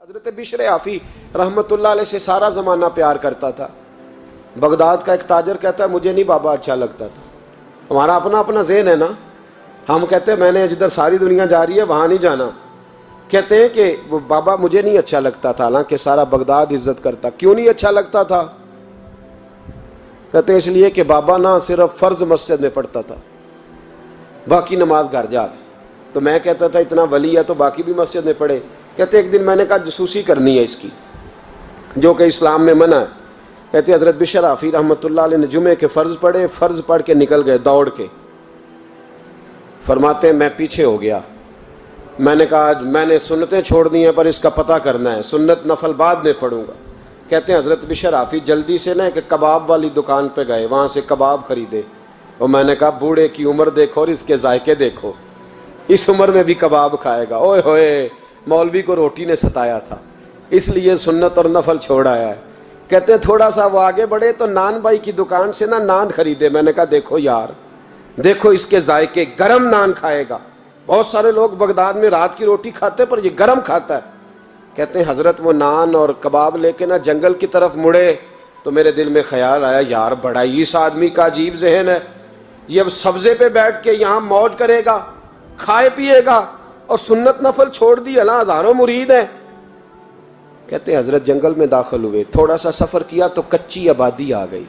حضرت بشر آفی رحمت اللہ علیہ سے سارا زمانہ پیار کرتا تھا۔ بغداد کا ایک تاجر کہتا ہے مجھے نہیں بابا اچھا لگتا تھا۔ ہمارا اپنا اپنا ذہن ہے نا، ہم کہتے ہیں میں نے جدھر ساری دنیا جا رہی ہے وہاں نہیں جانا، کہتے ہیں کہ وہ بابا مجھے نہیں اچھا لگتا تھا، حالانکہ سارا بغداد عزت کرتا۔ کیوں نہیں اچھا لگتا تھا؟ کہتے ہیں اس لیے کہ بابا نہ صرف فرض مسجد میں پڑھتا تھا، باقی نماز گھر جا کے۔ تو میں کہتا تھا اتنا ولی ہے تو باقی بھی مسجد میں پڑھے۔ کہتے ایک دن میں نے کہا جسوسی کرنی ہے اس کی، جو کہ اسلام میں منع ہے۔ کہتے حضرت بشر آفی رحمۃ اللہ علیہ نے جمعے کے فرض پڑھے، فرض پڑھ کے نکل گئے دوڑ کے۔ فرماتے ہیں میں پیچھے ہو گیا، میں نے کہا میں نے سنتیں چھوڑ دی ہیں پر اس کا پتہ کرنا ہے، سنت نفل بعد میں پڑھوں گا۔ کہتے ہیں حضرت بشر آفی جلدی سے نا ایک کباب والی دکان پہ گئے، وہاں سے کباب خریدے، اور میں نے کہا بوڑھے کی عمر دیکھو اور اس کے ذائقے دیکھو، اس عمر میں بھی کباب کھائے گا۔ اوئے ہوئے، مولوی کو روٹی نے ستایا تھا، اس لیے سنت اور نفل چھوڑ آیا ہے۔ کہتے ہیں تھوڑا سا وہ آگے بڑھے تو نان بھائی کی دکان سے نا نان خریدے۔ میں نے کہا دیکھو یار، دیکھو اس کے ذائقے، گرم نان کھائے گا۔ بہت سارے لوگ بغداد میں رات کی روٹی کھاتے پر یہ گرم کھاتا ہے۔ کہتے ہیں حضرت وہ نان اور کباب لے کے نا جنگل کی طرف مڑے تو میرے دل میں خیال آیا یار بڑا ہی اس آدمی کا عجیب ذہن ہے، یہ اب سبزے پہ بیٹھ کے یہاں موج کرے گا، کھائے پیے گا، اور سنت نفل چھوڑ دی، اللہ ہزاروں مرید ہیں۔ کہتے ہیں حضرت جنگل میں داخل ہوئے، تھوڑا سا سفر کیا تو کچی آبادی آ گئی۔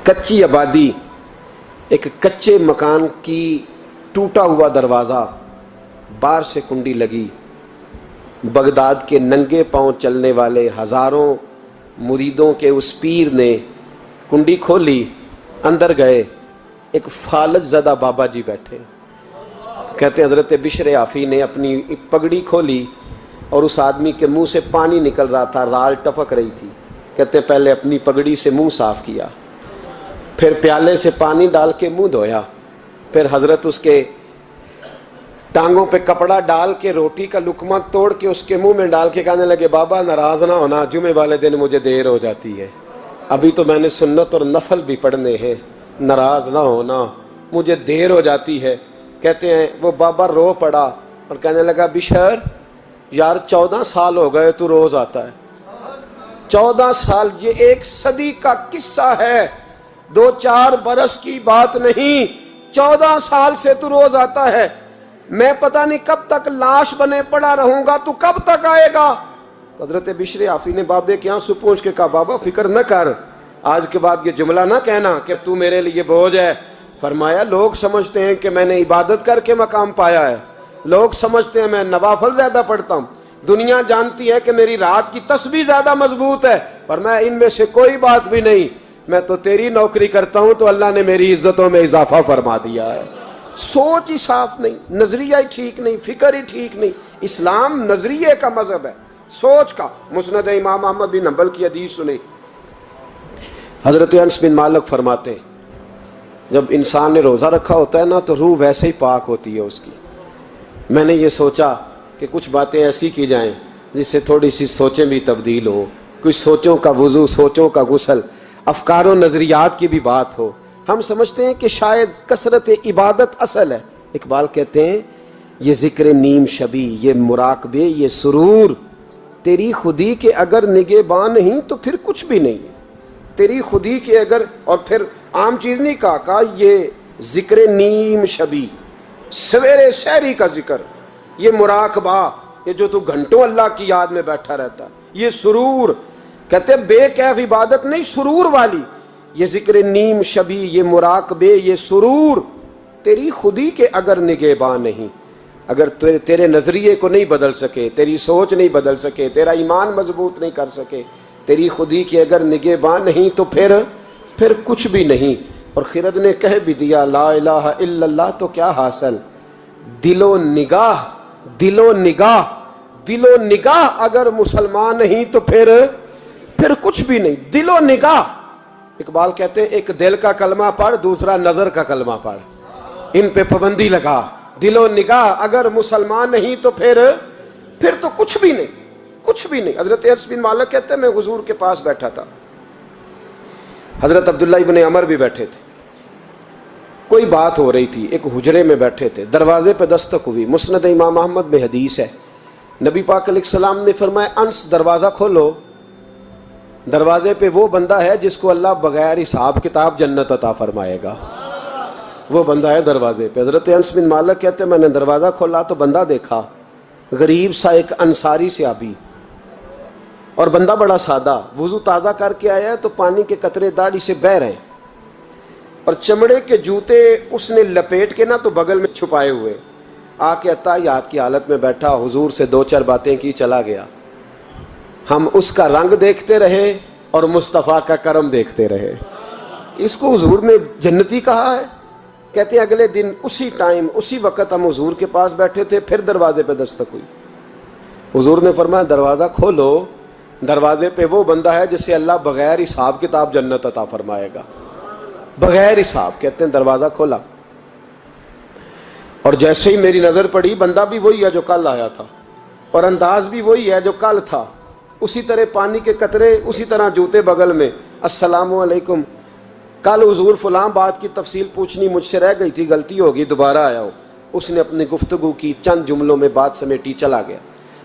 کچی آبادی، ایک کچے مکان کی ٹوٹا ہوا دروازہ، باہر سے کنڈی لگی۔ بغداد کے ننگے پاؤں چلنے والے ہزاروں مریدوں کے اس پیر نے کنڈی کھولی، اندر گئے، ایک فالج زدہ بابا جی بیٹھے۔ کہتے ہیں حضرت بشر آفی نے اپنی پگڑی کھولی اور اس آدمی کے منہ سے پانی نکل رہا تھا، رال ٹپک رہی تھی۔ کہتے ہیں پہلے اپنی پگڑی سے منہ صاف کیا، پھر پیالے سے پانی ڈال کے منہ دھویا، پھر حضرت اس کے ٹانگوں پہ کپڑا ڈال کے روٹی کا لقمہ توڑ کے اس کے منہ میں ڈال کے کہنے لگے بابا ناراض نہ ہونا، جمعے والے دن مجھے دیر ہو جاتی ہے، ابھی تو میں نے سنت اور نفل بھی پڑھنے ہیں، ناراض نہ ہونا، مجھے دیر ہو جاتی ہے۔ کہتے ہیں وہ بابا رو پڑا اور کہنے لگا بشر یار 14 سال ہو گئے تو روز آتا ہے، 14 سال، یہ 1 صدی کا قصہ ہے، 2-4 برس کی بات نہیں، 14 سال سے تو روز آتا ہے، میں پتہ نہیں کب تک لاش بنے پڑا رہوں گا، تو کب تک آئے گا؟ حضرت بشر آفی نے بابے کے آنسو پوچھ کے کہا بابا فکر نہ کر، آج کے بعد یہ جملہ نہ کہنا کہ تو میرے لیے بوجھ ہے۔ فرمایا لوگ سمجھتے ہیں کہ میں نے عبادت کر کے مقام پایا ہے، لوگ سمجھتے ہیں میں نوافل زیادہ پڑھتا ہوں، دنیا جانتی ہے کہ میری رات کی تسبیح زیادہ مضبوط ہے، پر میں ان میں سے کوئی بات بھی نہیں، میں تو تیری نوکری کرتا ہوں تو اللہ نے میری عزتوں میں اضافہ فرما دیا ہے۔ سوچ ہی صاف نہیں، نظریہ ہی ٹھیک نہیں، فکر ہی ٹھیک نہیں۔ اسلام نظریے کا مذہب ہے، سوچ کا۔ مسند امام احمد بن حنبل کی حدیث سنی، حضرت انس بن مالک فرماتے ہیں جب انسان نے روزہ رکھا ہوتا ہے نا تو روح ویسے ہی پاک ہوتی ہے اس کی۔ میں نے یہ سوچا کہ کچھ باتیں ایسی کی جائیں جس سے تھوڑی سی سوچیں بھی تبدیل ہوں، کچھ سوچوں کا وضو، سوچوں کا غسل، افکار و نظریات کی بھی بات ہو۔ ہم سمجھتے ہیں کہ شاید کثرت عبادت اصل ہے۔ اقبال کہتے ہیں یہ ذکر نیم شبی، یہ مراقبے، یہ سرور، تیری خودی کے اگر نگہباں نہیں تو پھر کچھ بھی نہیں ہے، تیری خودی کے اگر، اور پھر عام چیز نہیں کہا یہ ذکر نیم شبی، سویرے سحری کا ذکر، یہ مراقبہ، یہ جو تو گھنٹوں اللہ کی یاد میں بیٹھا رہتا ہے، یہ سرور، کہتے ہیں بے کیف عبادت نہیں، سرور والی، یہ ذکر نیم شبی، یہ مراقبے، یہ سرور، تیری خودی کے اگر نگہباں نہیں، اگر تیرے نظریے کو نہیں بدل سکے، تیری سوچ نہیں بدل سکے، تیرا ایمان مضبوط نہیں کر سکے، تیری خودی کے اگر نگہباں نہیں تو پھر کچھ بھی نہیں۔ اور خرد نے کہہ بھی دیا لا الہ الا اللہ تو کیا حاصل؟ دل و نگاہ، دل و نگاہ، دل و نگاہ اگر مسلمان نہیں تو پھر کچھ بھی نہیں، دل و نگاہ۔ اقبال کہتے ہیں ایک دل کا کلمہ پڑھ، دوسرا نظر کا کلمہ پڑھ، ان پہ پابندی لگا۔ دل و نگاہ اگر مسلمان نہیں تو پھر تو کچھ بھی نہیں، کچھ بھی نہیں۔ حضرت انس بن مالک کہتے ہیں میں حضور کے پاس بیٹھا تھا، حضرت عبداللہ ابن عمر بھی بیٹھے تھے، کوئی بات ہو رہی تھی، ایک حجرے میں بیٹھے تھے، دروازے پہ دستک ہوئی۔ مسند امام احمد میں حدیث ہے نبی پاک علیہ السلام نے فرمایا انس دروازہ کھولو، دروازے پہ وہ بندہ ہے جس کو اللہ بغیر حساب کتاب جنت عطا فرمائے گا، وہ بندہ ہے دروازے پہ۔ حضرت انس بن مالک کہتے ہیں میں نے دروازہ کھولا تو بندہ دیکھا، غریب سا ایک انصاری صحابی، اور بندہ بڑا سادہ، وضو تازہ کر کے آیا ہے تو پانی کے قطرے داڑھی سے بہہ رہے ہیں، اور چمڑے کے جوتے اس نے لپیٹ کے تو بغل میں چھپائے ہوئے، آ کے اتحیات کی حالت میں بیٹھا، حضور سے دو چار باتیں کی، چلا گیا۔ ہم اس کا رنگ دیکھتے رہے اور مصطفیٰ کا کرم دیکھتے رہے۔ اس کو حضور نے جنتی کہا ہے۔ کہتے ہیں اگلے دن اسی ٹائم اسی وقت ہم حضور کے پاس بیٹھے تھے، پھر دروازے پہ دستک ہوئی، حضور نے فرمایا دروازہ کھولو، دروازے پہ وہ بندہ ہے جسے اللہ بغیر حساب کتاب جنت عطا فرمائے گا، بغیر حساب۔ کہتے ہیں دروازہ کھولا، اور جیسے ہی میری نظر پڑی، بندہ بھی وہی ہے جو کل آیا تھا، اور انداز بھی وہی ہے جو کل تھا، اسی طرح پانی کے قطرے، اسی طرح جوتے بغل میں، السلام علیکم، کل حضور فلاں بات کی تفصیل پوچھنی مجھ سے رہ گئی تھی، غلطی ہوگی، دوبارہ آیا ہو۔ اس نے اپنی گفتگو کی، چند جملوں میں بات سمیٹی، چلا گیا۔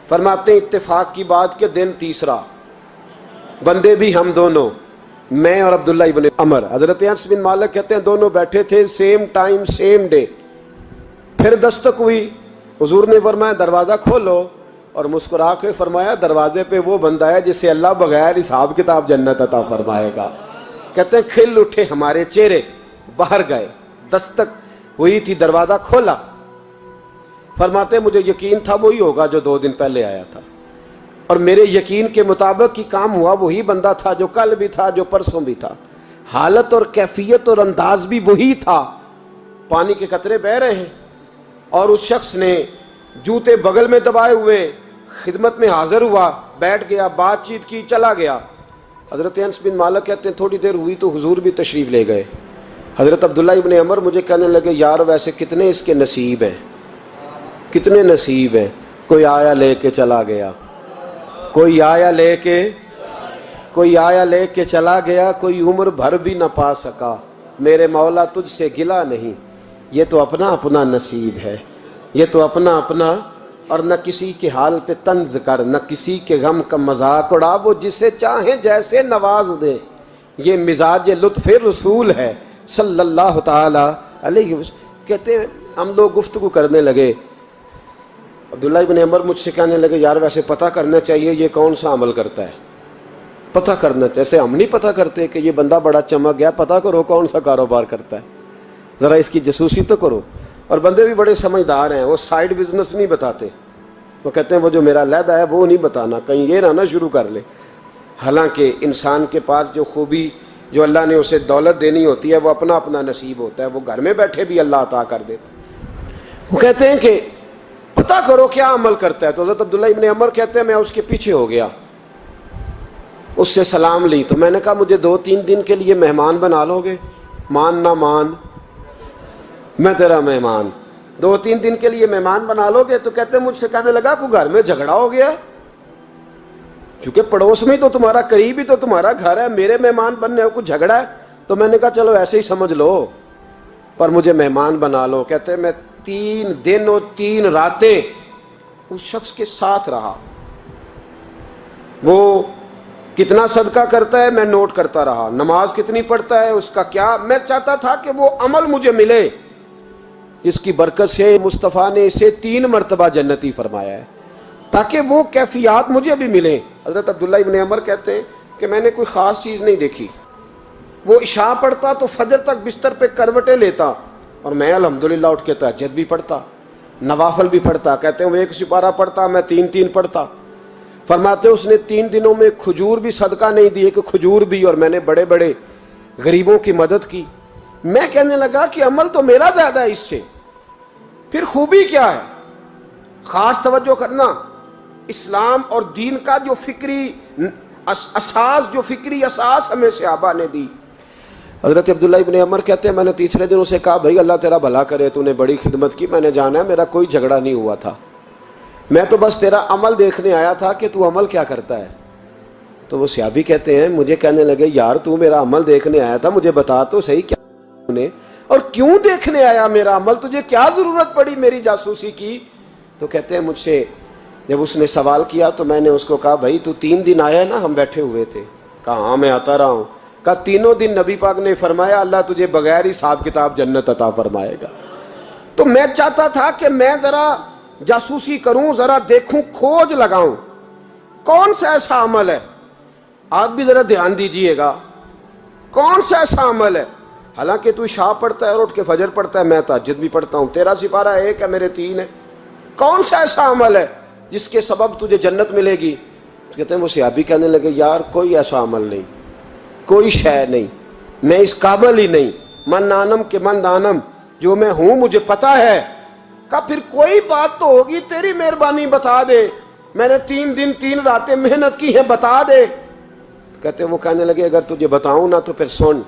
فرماتے ہیں اتفاق کی بات کہ دن تیسرا، بندے بھی ہم دونوں، میں اور عبداللہ ابن عمر۔ حضرت انس بن مالک کہتے ہیں دونوں بیٹھے تھے، سیم ٹائم سیم ڈے۔ پھر دستک ہوئی، حضور نے فرمایا دروازہ کھولو، اور مسکرا کے فرمایا دروازے پہ وہ بندہ ہے جسے اللہ بغیر حساب کتاب جنت عطا فرمائے گا۔ کہتے ہیں کھل اٹھے ہمارے چہرے، باہر گئے، دستک ہوئی تھی، دروازہ کھولا۔ فرماتے ہیں مجھے یقین تھا وہی ہوگا جو 2 دن پہلے آیا تھا، اور میرے یقین کے مطابق ہی کام ہوا، وہی بندہ تھا جو کل بھی تھا، جو پرسوں بھی تھا، حالت اور کیفیت اور انداز بھی وہی تھا۔ پانی کے قطرے بہہ رہے ہیں، اور اس شخص نے جوتے بغل میں دبائے ہوئے خدمت میں حاضر ہوا، بیٹھ گیا، بات چیت کی، چلا گیا۔ حضرت انس بن مالک کہتے ہیں تھوڑی دیر ہوئی تو حضور بھی تشریف لے گئے۔ حضرت عبداللہ ابن عمر مجھے کہنے لگے یار ویسے کتنے اس کے نصیب ہیں، کتنے نصیب ہیں، کوئی آیا لے کے چلا گیا، کوئی آیا لے کے چلا گیا، کوئی عمر بھر بھی نہ پا سکا، میرے مولا تجھ سے گلہ نہیں، یہ تو اپنا اپنا نصیب ہے، یہ تو اپنا اپنا، اور نہ کسی کے حال پہ طنز کر، نہ کسی کے غم کا مذاق اڑا، وہ جسے چاہیں جیسے نواز دے، یہ مزاج لطف رسول ہے صلی اللہ تعالی علیہ وسلم۔ کہتے ہیں ہم لوگ گفتگو کرنے لگے، عبداللہ ابن عمر مجھ سے کہنے لگے یار ویسے پتہ کرنا چاہیے یہ کون سا عمل کرتا ہے، پتہ کرنا، جیسے ہم نہیں پتہ کرتے کہ یہ بندہ بڑا چمک گیا، پتہ کرو کون سا کاروبار کرتا ہے، ذرا اس کی جاسوسی تو کرو۔ اور بندے بھی بڑے سمجھدار ہیں، وہ سائیڈ بزنس نہیں بتاتے، وہ کہتے ہیں وہ جو میرا علیحدہ ہے وہ نہیں بتانا، کہیں یہ نہ شروع کر لے۔ حالانکہ انسان کے پاس جو خوبی، جو اللہ نے اسے دولت دینی ہوتی ہے، وہ اپنا اپنا نصیب ہوتا ہے، وہ گھر میں بیٹھے بھی اللہ عطا کر دیتا۔ وہ کہتے ہیں کہ پتہ کرو کیا عمل کرتا ہے۔ تو حضرت عبداللہ ابن عمر کہتے ہیں میں اس کے پیچھے ہو گیا، اس سے سلام لی، تو میں نے کہا مجھے 2-3 دن کے لیے مہمان بنا لو گے، مان نہ مان میں تیرا مہمان، 2-3 دن کے لیے مہمان بنا لو گے؟ تو کہتے ہیں مجھ سے کہنے لگا کوئی گھر میں جھگڑا ہو گیا، کیونکہ پڑوس میں تو تمہارا، قریب ہی تو تمہارا گھر ہے، میرے مہمان بننے کو جھگڑا ہے؟ تو میں نے کہا چلو ایسے ہی سمجھ لو، پر مجھے مہمان بنا لو۔ کہتے ہیں میں 3 دن اور 3 راتیں اس شخص کے ساتھ رہا، وہ کتنا صدقہ کرتا ہے میں نوٹ کرتا رہا، نماز کتنی پڑھتا ہے، اس کا کیا، میں چاہتا تھا کہ وہ عمل مجھے ملے، اس کی برکت سے مصطفیٰ نے اسے 3 مرتبہ جنتی فرمایا ہے، تاکہ وہ کیفیات مجھے بھی ملیں۔ حضرت عبداللہ ابن عمر کہتے ہیں کہ میں نے کوئی خاص چیز نہیں دیکھی، وہ عشاء پڑھتا تو فجر تک بستر پہ کروٹیں لیتا، اور میں الحمدللہ اٹھ کے تہجد بھی پڑھتا، نوافل بھی پڑھتا۔ کہتے ہیں وہ 1 سپارہ پڑھتا، میں 3 پڑھتا۔ فرماتے اس نے 3 دنوں میں کھجور بھی صدقہ نہیں دی، کہ کھجور بھی، اور میں نے بڑے بڑے غریبوں کی مدد کی۔ میں کہنے لگا کہ عمل تو میرا زیادہ ہے اس سے، پھر خوبی کیا ہے؟ خاص توجہ کرنا، اسلام اور دین کا جو فکری اساس، جو فکری اساس ہمیں صحابہ نے دی۔ حضرت عبداللہ ابن عمر کہتے ہیں میں نے تیسرے دن اسے کہا بھائی اللہ تیرا بھلا کرے، تو نے بڑی خدمت کی، میں نے جانا ہے میرا کوئی جھگڑا نہیں ہوا تھا، میں تو بس تیرا عمل دیکھنے آیا تھا کہ تو عمل کیا کرتا ہے۔ تو وہ صحابی کہتے ہیں مجھے کہنے لگے یار تو میرا عمل دیکھنے آیا تھا، مجھے بتا تو صحیح کیا نے، اور کیوں دیکھنے آیا میرا عمل، تجھے کیا ضرورت پڑی میری جاسوسی کی؟ تو کہتے ہیں مجھ سے جب اس نے سوال کیا تو میں نے اس کو کہا بھائی تو 3 دن آیا نا ہم بیٹھے ہوئے تھے؟ کہا ہاں میں آتا رہا ہوں۔ کہا 3 دن نبی پاک نے فرمایا اللہ تجھے بغیر حساب کتاب جنت عطا فرمائے گا۔ تو میں چاہتا تھا کہ میں ذرا جاسوسی کروں، ذرا دیکھوں، کھوج لگاؤں کون سا ایسا عمل ہے، آپ بھی ذرا دھیان دیجئے گا، کون سا ایسا عمل ہے، حالانکہ تو عشاء پڑھتا ہے اور اٹھ کے فجر پڑھتا ہے، میں تہجد بھی پڑھتا ہوں، تیرا سپارہ 1 ہے میرے 3 ہے، کون سا ایسا عمل ہے جس کے سبب تجھے جنت ملے گی؟ کہتے ہیں وہ صحابی کہنے لگے یار کوئی ایسا عمل نہیں، کوئی شے نہیں، میں اس قابل ہی نہیں، من نانم کے من دانم، جو میں ہوں مجھے پتا ہے۔ کہا پھر کوئی بات تو ہوگی، تیری مہربانی بتا دے، میں نے 3 دن 3 راتیں محنت کی ہیں، بتا دے۔ کہتے ہیں وہ کہنے لگے اگر تجھے بتاؤں نا تو پھر سن،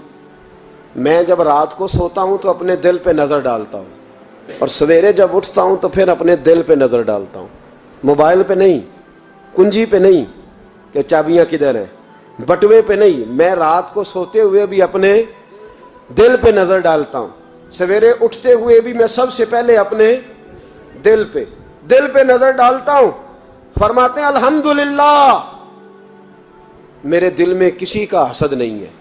میں جب رات کو سوتا ہوں تو اپنے دل پہ نظر ڈالتا ہوں، اور سویرے جب اٹھتا ہوں تو پھر اپنے دل پہ نظر ڈالتا ہوں، موبائل پہ نہیں، کنجی پہ نہیں کہ چابیاں کدھر ہیں، بٹوے پہ نہیں، میں رات کو سوتے ہوئے بھی اپنے دل پہ نظر ڈالتا ہوں، سویرے اٹھتے ہوئے بھی میں سب سے پہلے اپنے دل پہ نظر ڈالتا ہوں۔ فرماتے ہیں الحمدللہ میرے دل میں کسی کا حسد نہیں ہے،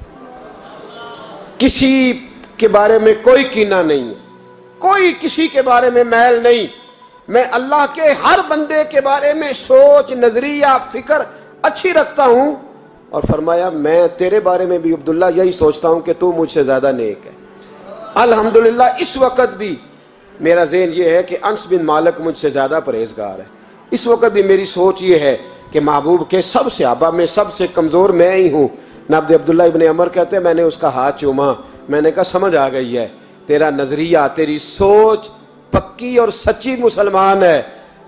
کسی کے بارے میں کوئی کینہ نہیں ہے، کوئی کسی کے بارے میں میل نہیں، میں اللہ کے ہر بندے کے بارے میں سوچ، نظریہ، فکر اچھی رکھتا ہوں۔ اور فرمایا میں تیرے بارے میں بھی عبداللہ یہی سوچتا ہوں کہ تو مجھ سے زیادہ نیک ہے۔ الحمدللہ اس وقت بھی میرا ذہن یہ ہے کہ انس بن مالک مجھ سے زیادہ پرہیزگار ہے، اس وقت بھی میری سوچ یہ ہے کہ محبوب کے سب صحابہ میں سب سے کمزور میں ہی ہوں۔ نابد عبداللہ ابن عمر کہتے ہیں میں نے اس کا ہاتھ چوما، میں نے کہا سمجھ آ گئی ہے، تیرا نظریہ، تیری سوچ پکی اور سچی مسلمان ہے،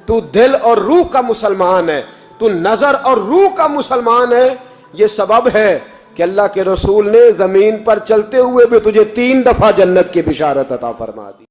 تو دل اور روح کا مسلمان ہے، تو نظر اور روح کا مسلمان ہے۔ یہ سبب ہے کہ اللہ کے رسول نے زمین پر چلتے ہوئے بھی تجھے 3 دفعہ جنت کی بشارت عطا فرما دی۔